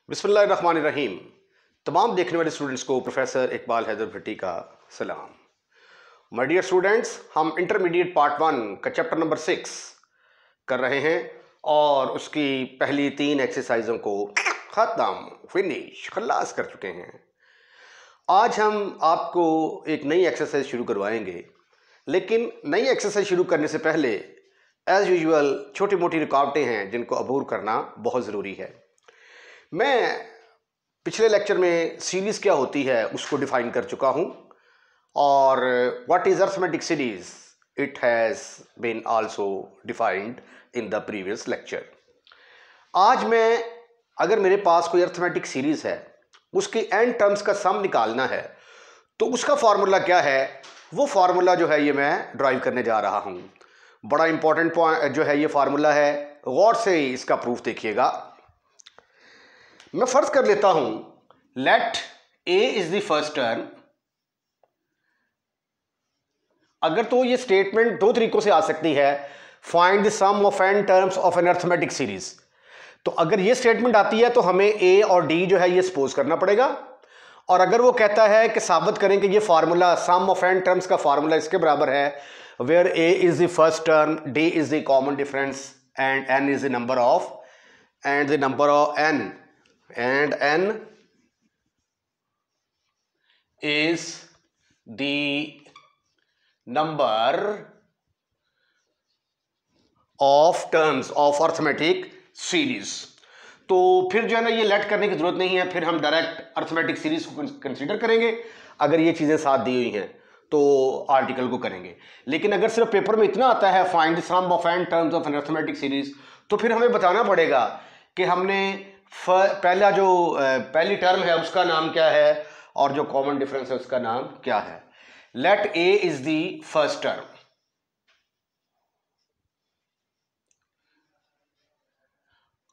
बिस्मिल्लाहिर्रहमानिर्रहीम। तमाम देखने वाले स्टूडेंट्स को प्रोफेसर इकबाल हैदर भट्टी का सलाम। माय डियर स्टूडेंट्स, हम इंटरमीडिएट पार्ट 1 का चैप्टर नंबर 6 कर रहे हैं और उसकी पहली 3 एक्सरसाइजों को खलास कर चुके हैं। आज हम आपको एक नई एक्सरसाइज शुरू करवाएंगे, लेकिन नई एक्सरसाइज शुरू करने से पहले एज़ यूजुअल छोटी मोटी रुकावटें हैं जिनको अबूर करना बहुत ज़रूरी है। मैं पिछले लेक्चर में सीरीज़ क्या होती है उसको डिफ़ाइन कर चुका हूँ और what is arithmetic series it has been also defined in the previous lecture. आज मैं अगर मेरे पास कोई अरिथमेटिक सीरीज़ है, उसके एंड टर्म्स का सम निकालना है, तो उसका फार्मूला क्या है, वो फार्मूला जो है ये मैं ड्राइव करने जा रहा हूँ। बड़ा इंपॉर्टेंट पॉइंट जो है ये फार्मूला है, गौर से इसका प्रूफ देखिएगा। मैं फर्ज कर लेता हूं let a is the first term. अगर तो ये स्टेटमेंट दो तरीकों से आ सकती है, find the sum of n terms of an arithmetic series. तो अगर ये स्टेटमेंट आती है तो हमें ए और डी जो है ये सपोज करना पड़ेगा, और अगर वो कहता है कि साबित करें कि ये formula sum of n terms का फार्मूला इसके बराबर है, where a is the first term, d is the common difference and n is the number of n and n is the number of terms of arithmetic series। तो फिर जो है ना ये लेट करने की जरूरत नहीं है, फिर हम डायरेक्ट अरिथमेटिक सीरीज को कंसीडर करेंगे। अगर ये चीज़ें साथ दी हुई हैं तो आर्टिकल को करेंगे, लेकिन अगर सिर्फ पेपर में इतना आता है find the sum of n terms of an arithmetic series, तो फिर हमें बताना पड़ेगा कि हमने पहला जो पहली टर्म है उसका नाम क्या है और जो कॉमन डिफरेंस है उसका नाम क्या है। Let a is the first term.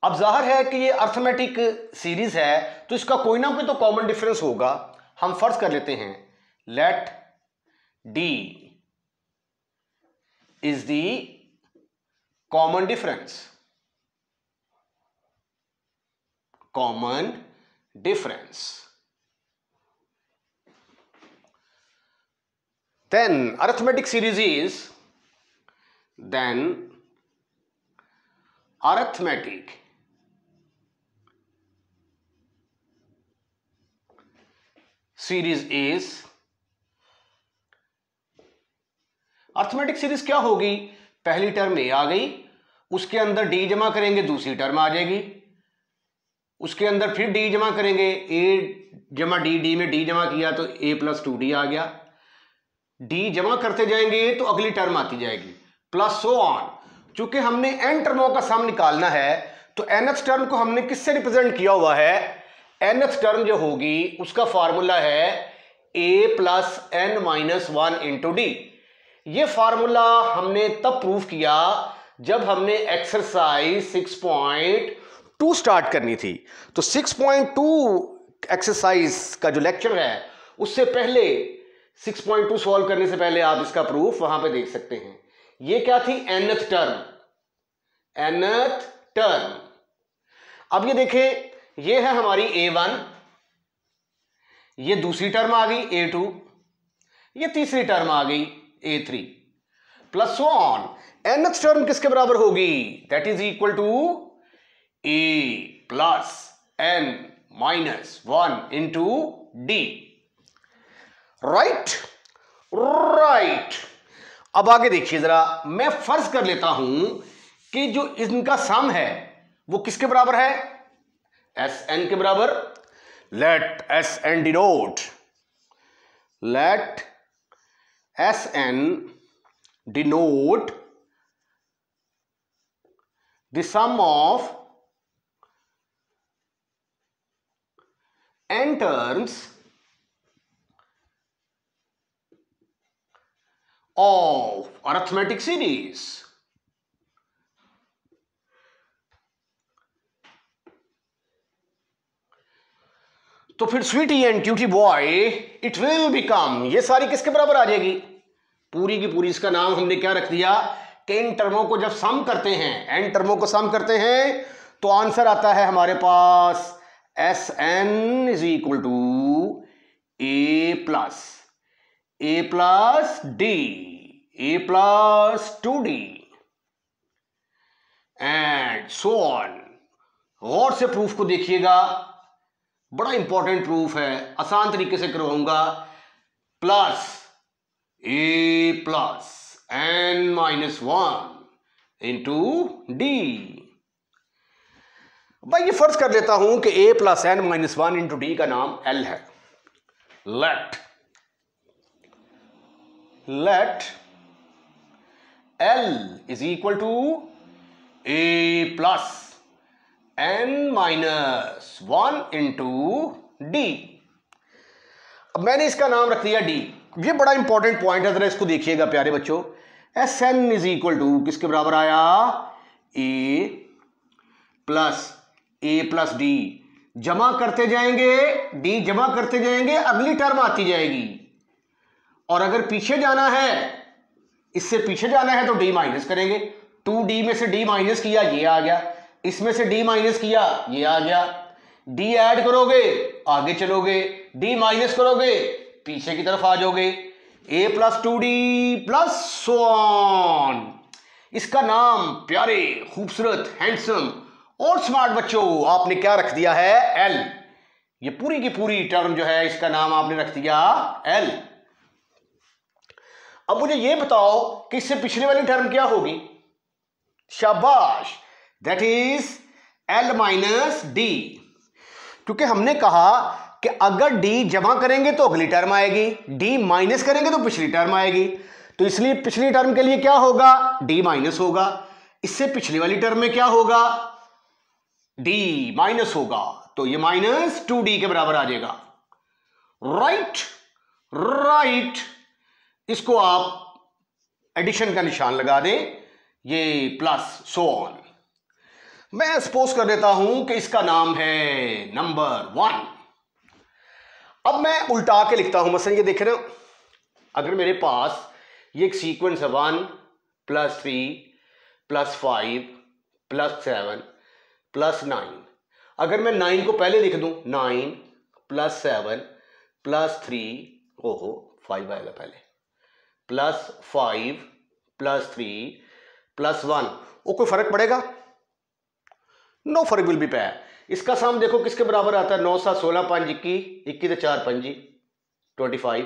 अब जाहिर है कि ये अरिथमेटिक सीरीज है तो इसका कोई ना कोई तो कॉमन डिफरेंस होगा। हम फर्ज कर लेते हैं let d is the common difference, then arithmetic series is arithmetic series क्या होगी, पहली टर्म ए आ गई, उसके अंदर डी जमा करेंगे दूसरी टर्म आ जाएगी, उसके अंदर फिर डी जमा करेंगे, ए जमा डी, डी में डी जमा किया तो ए प्लस 2d आ गया, डी जमा करते जाएंगे तो अगली टर्म आती जाएगी, प्लस सो ऑन। चूंकि हमने एन टर्मों का सम निकालना है तो nth टर्म को हमने किससे रिप्रेजेंट किया हुआ है, nth टर्म जो होगी उसका फार्मूला है a plus n minus 1 into D. ये फार्मूला हमने तब प्रूव किया जब हमने एक्सरसाइज 6.2 स्टार्ट करनी थी। तो 6.2 एक्सरसाइज का जो लेक्चर है उससे पहले 6.2 सॉल्व करने से पहले आप इसका प्रूफ वहां पे देख सकते हैं। ये क्या थी, nth टर्म। अब ये देखें, ये है हमारी a1, ये दूसरी टर्म आ गई a2, ये तीसरी टर्म आ गई a3, plus so on. nth term किसके बराबर होगी, that is equal to a plus n minus 1 into D. Right. अब आगे देखिए जरा, मैं फर्ज कर लेता हूं कि जो इनका सम है वो किसके बराबर है, Sn के बराबर। Let Sn denote the sum of n terms of arithmetic series। तो फिर sweetie and cutie boy it will become, ये सारी किसके बराबर आ जाएगी, पूरी की पूरी। इसका नाम हमने क्या रख दिया कि इन टर्मों को जब सम करते हैं, एन टर्मों को सम करते हैं तो आंसर आता है हमारे पास S N is equal to A plus D, A plus 2d and so on. गौर से प्रूफ को देखिएगा, बड़ा इंपॉर्टेंट प्रूफ है, आसान तरीके से करवाऊंगा। Plus A plus N minus 1 into D. भाई ये फर्ज कर लेता हूं कि A plus N minus 1 into D का नाम एल है। Let L is equal to A plus N minus 1 into D. अब मैंने इसका नाम रख दिया डी। ये बड़ा इंपॉर्टेंट पॉइंट है, जरा इसको देखिएगा प्यारे बच्चों। S N is equal to किसके बराबर आया? A plus d. जमा करते जाएंगे, डी जमा करते जाएंगे, अगली टर्म आती जाएगी। और अगर पीछे जाना है, इससे पीछे जाना है तो डी माइनस करेंगे। 2d में से डी माइनस किया, ये आ गया। इसमें से डी माइनस किया, ये आ गया। डी ऐड करोगे आगे चलोगे, डी माइनस करोगे पीछे की तरफ आ जाओगे। A plus 2d plus so on. इसका नाम प्यारे, खूबसूरत, हैंडसम और स्मार्ट बच्चों आपने क्या रख दिया है? एल। ये पूरी की पूरी टर्म जो है इसका नाम आपने रख दिया एल। अब मुझे ये बताओ कि इससे पिछले वाली टर्म क्या होगी? शाबाश, that is L minus D. क्योंकि हमने कहा कि अगर डी जमा करेंगे तो अगली टर्म आएगी, डी माइनस करेंगे तो पिछली टर्म आएगी। तो इसलिए पिछली टर्म के लिए क्या होगा? डी माइनस होगा। इससे पिछली वाली टर्म में क्या होगा? डी माइनस होगा। तो ये माइनस 2d के बराबर आ जाएगा। राइट। इसको आप एडिशन का निशान लगा दें, ये प्लस सो ऑन। मैं सपोज कर देता हूं कि इसका नाम है नंबर 1। अब मैं उल्टा के लिखता हूं। मसलन ये देख रहे हो, अगर मेरे पास ये एक सीक्वेंस है 1 + 3 + 5 + 7 + 9। अगर मैं 9 को पहले लिख दूं, 9 + 7 + 3, ओहो 5 आएगा पहले, +5 + 3 + 1, वो कोई फर्क पड़ेगा? नो फर्क विल बी पैर। इसका सम देखो किसके बराबर आता है? 9 × 7 = 16, 5 = 21, 21 × 4 = 25, 25।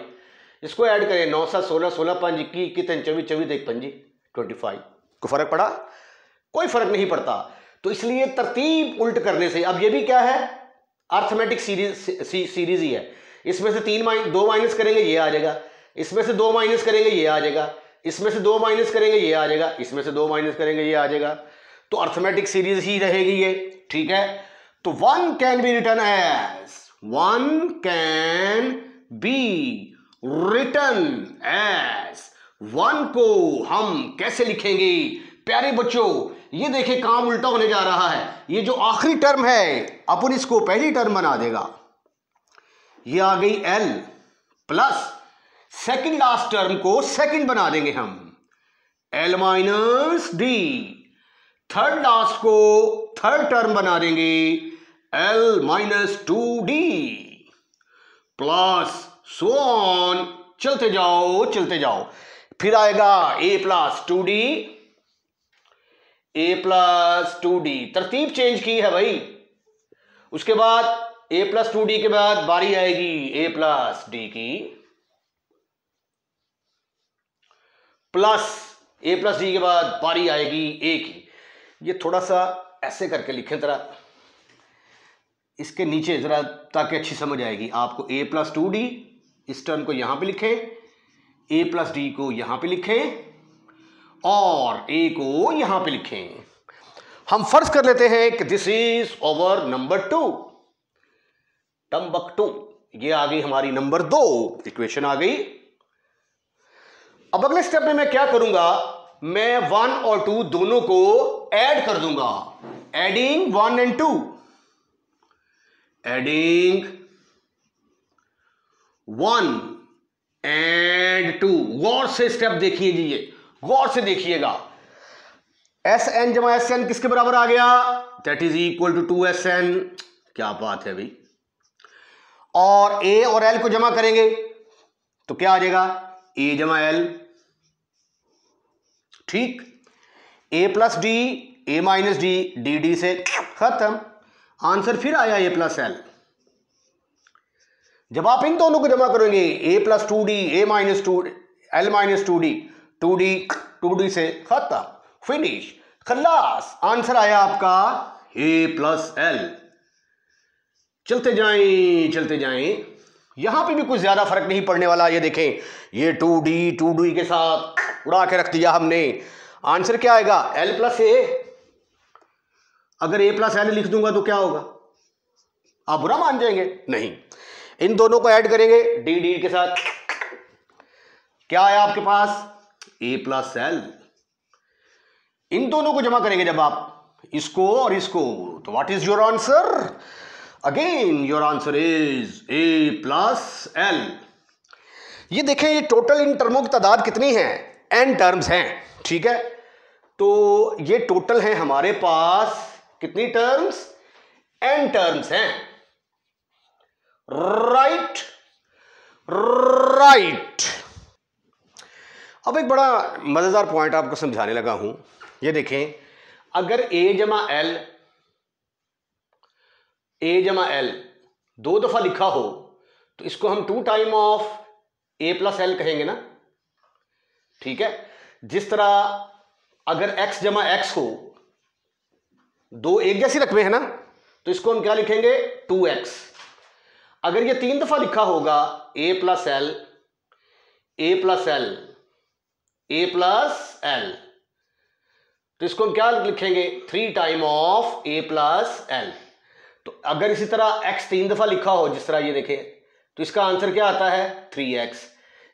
इसको ऐड करें, 9 × 7 = 16, 16 × 5 = 21, 21 × 3 = 24, 24 × 1 = 25, 25। कोई फर्क पड़ा? कोई फर्क नहीं पड़ता। तो इसलिए तरतीब उल्ट करने से, अब ये भी क्या है? अर्थमेटिक सीरीज ही है। इसमें से 2 माइनस करेंगे ये आ जाएगा, इसमें से 2 माइनस करेंगे ये आ जाएगा, इसमें से 2 माइनस करेंगे ये आ जाएगा, इसमें से 2 माइनस करेंगे ये आ जाएगा। तो अर्थमेटिक सीरीज ही रहेगी ये, ठीक है। तो 1 कैन बी रिटन एज 1 को हम कैसे लिखेंगे प्यारे बच्चों? ये देखिए काम उल्टा होने जा रहा है। ये जो आखिरी टर्म है अपन इसको पहली टर्म बना देगा। ये आ गई L plus second last term को सेकंड बना देंगे हम, L minus D. Third last को थर्ड टर्म बना देंगे, L minus 2d plus so on. चलते जाओ। फिर आएगा a प्लस 2d, तरतीब चेंज की है भाई। उसके बाद a प्लस 2d के बाद बारी आएगी a प्लस d की, प्लस a प्लस d के बाद बारी आएगी a की। ये थोड़ा सा ऐसे करके लिखें जरा, इसके नीचे जरा, ताकि अच्छी समझ आएगी आपको। a प्लस 2d, इस टर्म को यहां पे लिखें, a प्लस d को यहां पे लिखें और a को यहां पे लिखें। हम फर्ज कर लेते हैं कि this is over number 2, term 2। ये आ गई हमारी नंबर 2 इक्वेशन आ गई। अब अगले स्टेप में मैं क्या करूंगा? मैं 1 और 2 दोनों को ऐड कर दूंगा, एडिंग 1 and 2, एडिंग 1 and 2। गौर से स्टेप देखिए जी, ये गौर से देखिएगा। एस एन जमा एस एन किसके बराबर आ गया? That is equal to 2SN क्या बात है भाई। और ए और एल को जमा करेंगे तो क्या आ जाएगा, ए जमा एल, ठीक। ए plus D, A minus D, D D से खत्म, आंसर फिर आया ए प्लस एल। जब आप इन दोनों को जमा करेंगे, A plus two D, A minus two, L minus two D, two D, two D से खत्म, फिनिश, खल्लास, आंसर आया आपका ए प्लस एल। चलते जाएं चलते जाएं, यहां पे भी कुछ ज्यादा फर्क नहीं पड़ने वाला। ये देखें, ये टू डी के साथ उड़ा के रख दिया हमने, आंसर क्या आएगा, एल प्लस ए। अगर ए प्लस एल लिख दूंगा तो क्या होगा, आप बुरा मान जाएंगे? नहीं, इन दोनों को ऐड करेंगे डी डी के साथ, क्या आया आपके पास, ए प्लस एल। इन दोनों को जमा करेंगे जब आप, इसको और इसको, तो what is your answer, again your answer is a plus L. ये देखें, ये टोटल इन टर्मों की तादाद कितनी है, एन टर्म्स हैं, ठीक है। तो ये टोटल है हमारे पास कितनी टर्म्स, एन टर्म्स हैं, राइट राइट। अब एक बड़ा मजेदार पॉइंट आपको समझाने लगा हूं। ये देखें, अगर ए जमा एल दो दफा लिखा हो तो इसको हम two time of a plus l कहेंगे ना, ठीक है। जिस तरह अगर x जमा एक्स हो, दो एक जैसी रकमें है ना, तो इसको हम क्या लिखेंगे, 2x। अगर ये तीन दफा लिखा होगा, ए प्लस एल, ए प्लस एल, ए प्लस एल, तो इसको हम क्या लिखेंगे, 3 time of a plus L. तो अगर इसी तरह x तीन दफा लिखा हो, जिस तरह ये देखें, तो इसका आंसर क्या आता है, 3x।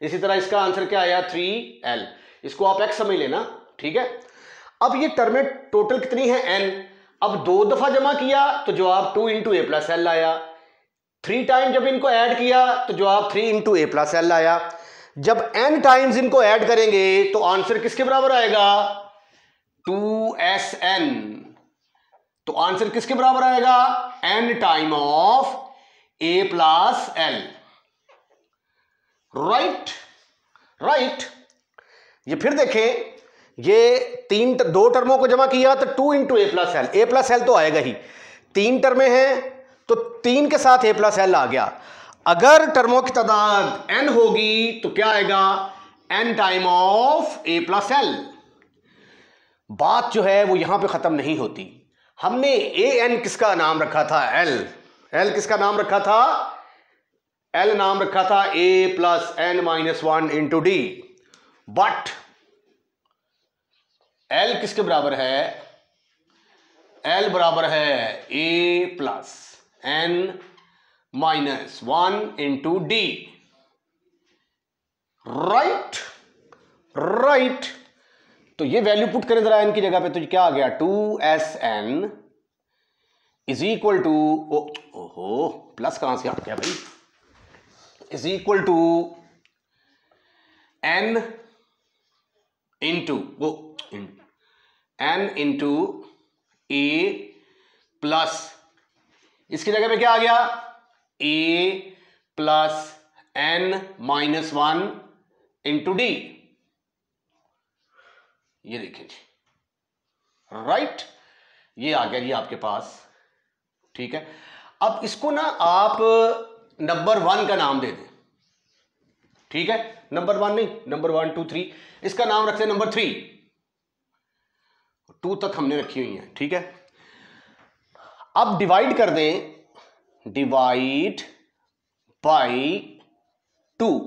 इसी तरह इसका आंसर क्या आया, 3l। इसको आप x समझ लेना, ठीक है। अब ये टर्में टोटल कितनी है, n। अब दो दफा जमा किया तो जवाब 2 इंटू ए प्लस एल आया। 3 टाइम जब इनको ऐड किया तो जवाब 3 इंटू ए प्लस एल आया। जब n टाइम्स इनको ऐड करेंगे तो आंसर किसके बराबर आएगा, 2sn। तो आंसर किसके बराबर आएगा, n time of a plus L, right right. ये फिर देखें, ये दो टर्मों को जमा किया तो 2 इंटू ए प्लस एल, ए प्लस एल तो आएगा ही, तीन टर्में हैं तो 3 के साथ ए प्लस एल आ गया। अगर टर्मों की तादाद n होगी तो क्या आएगा, n time of a plus L. बात जो है वो यहां पे खत्म नहीं होती। हमने ए एन किसका नाम रखा था, एल किसका नाम रखा था, एल नाम रखा था A plus N minus 1 into D. But L किसके बराबर है, एल बराबर है A plus N minus 1 into D, right right. तो ये वैल्यू पुट करें जरा एन की जगह पे, तो क्या आ गया, 2sn इज इक्वल टू, ओहो प्लस कहां से आ गया भाई, is equal to n into n into A plus, इसकी जगह पे क्या आ गया, A plus N minus 1 into D. ये देखिए जी, राइट, ये आ गया जी आपके पास, ठीक है। अब इसको ना आप नंबर 1 का नाम दे दें, ठीक है। नंबर 1 नहीं, नंबर 1 2 3, इसका नाम रखते हैं नंबर 3, 2 तक हमने रखी हुई है, ठीक है। अब डिवाइड कर दें, डिवाइड बाई 2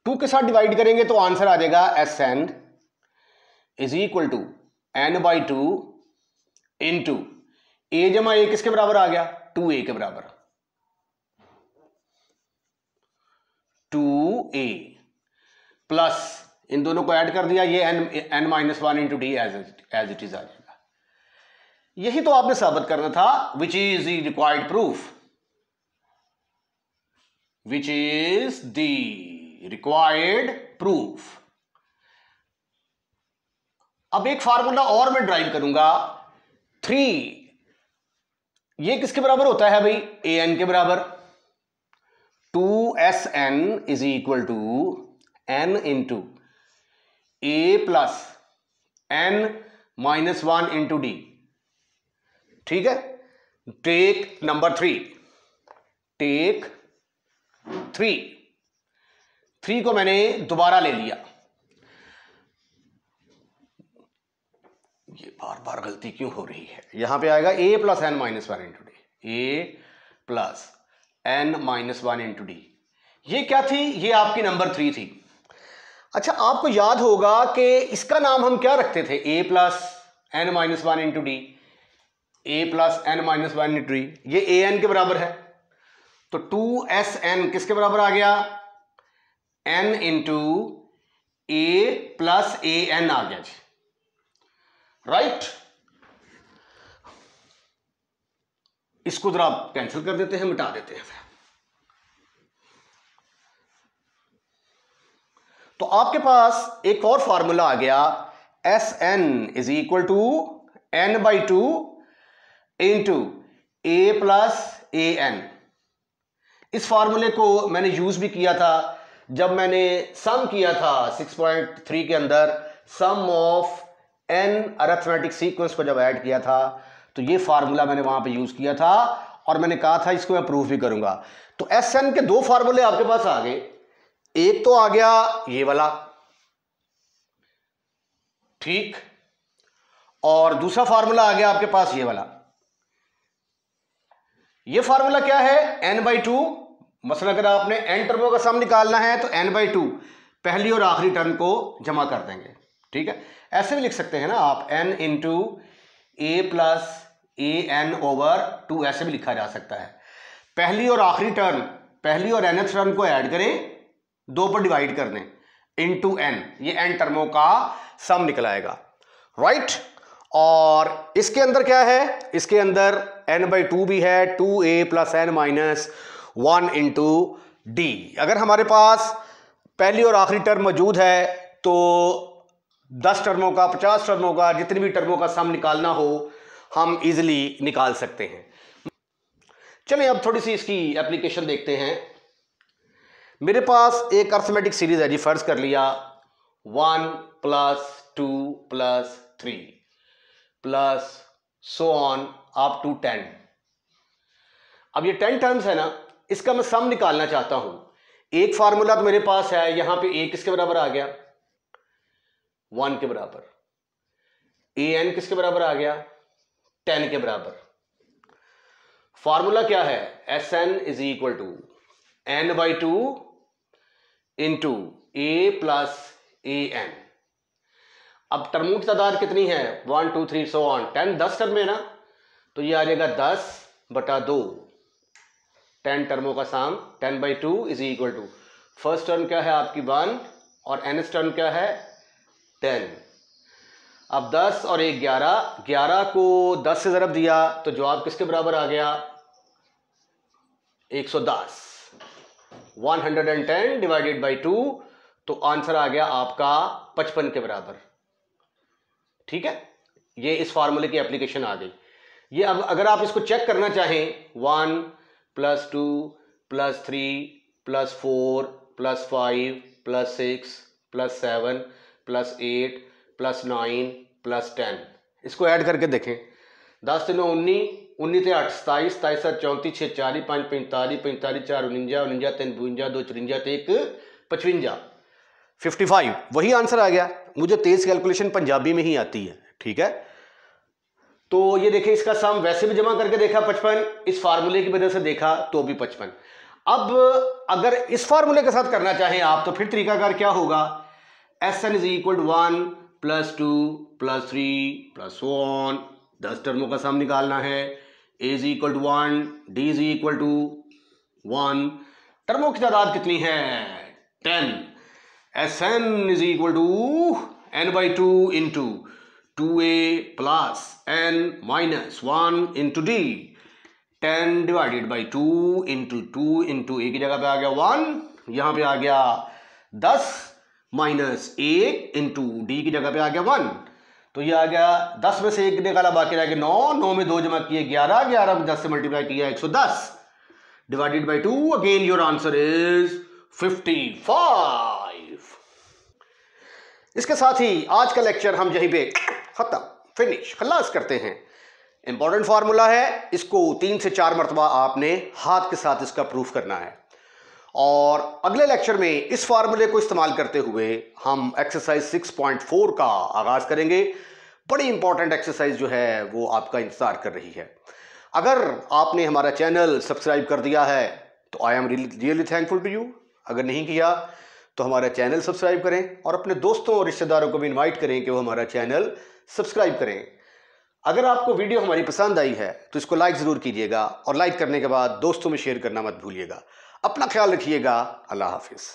के साथ डिवाइड करेंगे तो आंसर आ जाएगा Sn is equal to n by 2 into A जमा ए किसके बराबर आ गया, 2a के बराबर, 2a प्लस इन दोनों को ऐड कर दिया, ये n minus 1 into D as it is आ जाएगा। यही तो आपने साबित करना था, which is the required proof, which is the required proof. अब एक फार्मूला और मैं ड्राइव करूंगा, 3 ये किसके बराबर होता है भाई, ए एन के बराबर। 2SN is equal to n into A plus N minus 1 into d. ठीक है, टेक नंबर 3, टेक 3 को मैंने दोबारा ले लिया। ये बार बार गलती क्यों हो रही है, यहां पे आएगा a plus N minus 1 into d, A plus N minus 1 into D. ये क्या थी, ये आपकी नंबर 3 थी। अच्छा, आपको याद होगा कि इसका नाम हम क्या रखते थे, a plus N minus 1 into d, A plus N minus 1 into D, ये ए एन के बराबर है। तो 2SN किसके बराबर आ गया, n into A plus a N आ गया जी, राइट। इसको जरा कैंसिल कर देते हैं, मिटा देते हैं। तो आपके पास एक और फॉर्मूला आ गया, SN is equal to n/2 into A plus a n. इस फार्मूले को मैंने यूज भी किया था जब मैंने सम किया था 6.3 के अंदर, सम ऑफ n अरिथमेटिक सीक्वेंस को जब ऐड किया था, तो ये फार्मूला मैंने वहां पे यूज किया था और मैंने कहा था इसको मैं प्रूफ भी करूंगा। तो SN के दो फार्मूले आपके पास आ गए, एक तो आ गया ये वाला, ठीक, और दूसरा फार्मूला आ गया आपके पास ये वाला। ये फार्मूला क्या है, n/2। मसलन अगर आपने n टर्मों का सम निकालना है तो n/2 पहली और आखिरी टर्म को जमा कर देंगे। ठीक है, ऐसे भी लिख सकते हैं ना आप, n into A plus a N over 2, ऐसे भी लिखा जा सकता है। पहली और आखिरी टर्म, पहली और nth टर्म को ऐड करें, 2 पर डिवाइड कर दें, इंटू n, ये n टर्मों का सम निकलाएगा, राइट। और इसके अंदर क्या है, इसके अंदर n/2 भी है, 2a plus N minus 1 into d. अगर हमारे पास पहली और आखिरी टर्म मौजूद है तो 10 टर्मों का, 50 टर्मों का, जितनी भी टर्मों का सम निकालना हो हम इजीली निकाल सकते हैं। चलिए अब थोड़ी सी इसकी एप्लीकेशन देखते हैं। मेरे पास एक अरिथमेटिक सीरीज है जी, फर्ज कर लिया 1 plus 2 plus 3 plus so on up to 10। अब ये 10 टर्म्स है ना, इसका मैं सम निकालना चाहता हूं। एक फार्मूला तो मेरे पास है, यहां पे a किसके बराबर आ गया, 1 के बराबर, an किसके बराबर आ गया, 10 के बराबर। फार्मूला क्या है, Sn is equal to n/2 into A plus a n. अब टर्मों की तादाद कितनी है, 1 2 3 सो ऑन 10, 10 टर्म है ना, तो ये आ जाएगा 10/2, 10 टर्मों का sum 10/2 is equal to, first term क्या है आपकी 1 और nth टर्म क्या है 10। अब 10 और 1 11, 11 को 10 से ज़रब दिया तो जवाब किसके बराबर आ गया, 110। 110 डिवाइडेड बाई 2, तो आंसर आ गया आपका 55 के बराबर। ठीक है, ये इस फार्मूले की एप्लीकेशन आ गई। ये अब अगर आप इसको चेक करना चाहें, 1 plus 2 plus 3 plus 4 plus 5 plus 6 plus 7 plus 8 plus 9 plus 10, इसको ऐड करके देखें। 10 3 19, 19 ते 8 27, 27 7 34, 6 40 5 45, 45 4 49, 49 3 52, 2 54 ते 1 55, 55 वही आंसर आ गया। मुझे तेज कैलकुलेशन पंजाबी में ही आती है, ठीक है। तो ये देखें, इसका सम वैसे भी जमा करके देखा 55, इस फार्मूले की वजह से देखा तो भी 55। अब अगर इस फार्मूले के साथ करना चाहें आप, तो फिर तरीकाकार क्या होगा, Sn is equal to 1 plus 2 plus 3 plus 1, 10 टर्मों का सम निकालना है, a is equal to 1, d is equal to 1, टर्मों की तादाद कितनी है 10। Sn is equal to n/2 into 2a plus n minus 1 into d, 10 divided by 2 into 2 into a की जगह पे आ गया 1, यहां पे आ गया 10 माइनस 1 इंटू d की जगह पे आ गया 1, तो ये आ गया 10 में से 1 निकाला, बाकी रह गया 9, 9 में 2 जमा किए 11, 11 में 10 से मल्टीप्लाई किया 110 divided by 2। Again your answer is 55। इसके साथ ही आज का लेक्चर हम यहीं पे खत्म, फिनिश, खलास करते हैं। इंपॉर्टेंट फार्मूला है, इसको 3 से 4 मरतबा आपने हाथ के साथ इसका प्रूफ करना है। और अगले लेक्चर में इस फार्मूले को इस्तेमाल करते हुए हम एक्सरसाइज 6.4 का आगाज करेंगे। बड़ी इंपॉर्टेंट एक्सरसाइज जो है वो आपका इंतजार कर रही है। अगर आपने हमारा चैनल सब्सक्राइब कर दिया है तो I am really thankful to you. अगर नहीं किया तो हमारा चैनल सब्सक्राइब करें और अपने दोस्तों और रिश्तेदारों को भी इनवाइट करें कि वो हमारा चैनल सब्सक्राइब करें। अगर आपको वीडियो हमारी पसंद आई है तो इसको लाइक ज़रूर कीजिएगा और लाइक करने के बाद दोस्तों में शेयर करना मत भूलिएगा। अपना ख्याल रखिएगा। अल्लाह हाफिज़।